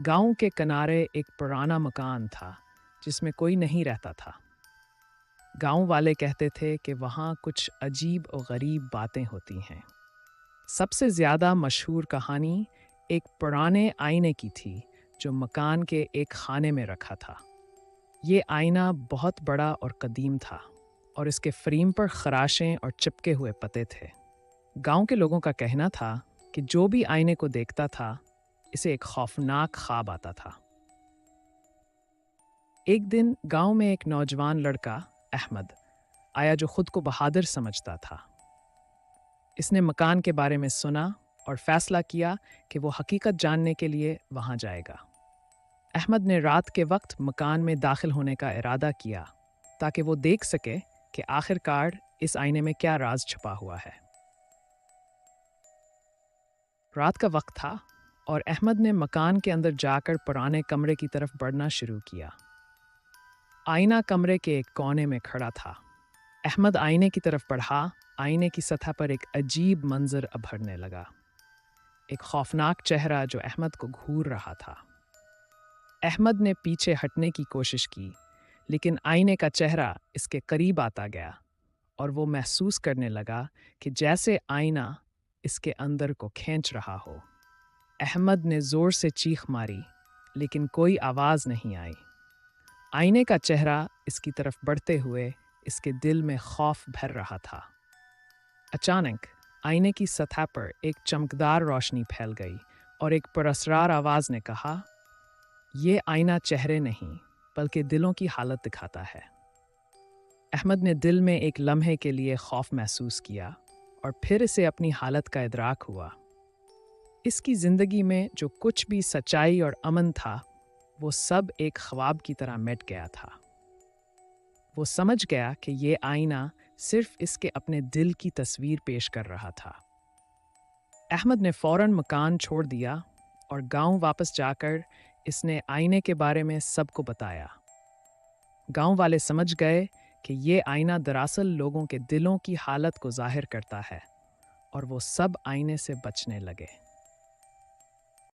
गांव के किनारे एक पुराना मकान था जिसमें कोई नहीं रहता था। गांव वाले कहते थे कि वहाँ कुछ अजीब और गरीब बातें होती हैं। सबसे ज़्यादा मशहूर कहानी एक पुराने आईने की थी जो मकान के एक खाने में रखा था। ये आईना बहुत बड़ा और कदीम था और इसके फ्रेम पर खराशें और चिपके हुए पते थे। गांव के लोगों का कहना था कि जो भी आईने को देखता था इसे एक खौफनाक ख्वाब आता था। एक दिन गांव में एक नौजवान लड़का अहमद आया जो खुद को बहादुर समझता था। इसने मकान के बारे में सुना और फैसला किया कि वो हकीकत जानने के लिए वहां जाएगा। अहमद ने रात के वक्त मकान में दाखिल होने का इरादा किया ताकि वो देख सके कि आखिरकार इस आईने में क्या राज छुपा हुआ है। रात का वक्त था और अहमद ने मकान के अंदर जाकर पुराने कमरे की तरफ बढ़ना शुरू किया। आईना कमरे के एक कोने में खड़ा था। अहमद आईने की तरफ बढ़ा। आईने की सतह पर एक अजीब मंजर उभरने लगा। एक खौफनाक चेहरा जो अहमद को घूर रहा था। अहमद ने पीछे हटने की कोशिश की, लेकिन आईने का चेहरा इसके करीब आता गया और वो महसूस करने लगा कि जैसे आईना इसके अंदर को खींच रहा हो। अहमद ने जोर से चीख मारी, लेकिन कोई आवाज़ नहीं आई। आईने का चेहरा इसकी तरफ बढ़ते हुए इसके दिल में खौफ भर रहा था। अचानक आईने की सतह पर एक चमकदार रोशनी फैल गई और एक पुरस्रार आवाज़ ने कहा, "ये आईना चेहरे नहीं बल्कि दिलों की हालत दिखाता है।" अहमद ने दिल में एक लम्हे के लिए खौफ महसूस किया और फिर इसे अपनी हालत का इदराक हुआ। इसकी ज़िंदगी में जो कुछ भी सच्चाई और अमन था वो सब एक ख्वाब की तरह मिट गया था। वो समझ गया कि ये आईना सिर्फ इसके अपने दिल की तस्वीर पेश कर रहा था। अहमद ने फौरन मकान छोड़ दिया और गांव वापस जाकर इसने आईने के बारे में सबको बताया। गांव वाले समझ गए कि ये आईना दरअसल लोगों के दिलों की हालत को जाहिर करता है और वो सब आईने से बचने लगे।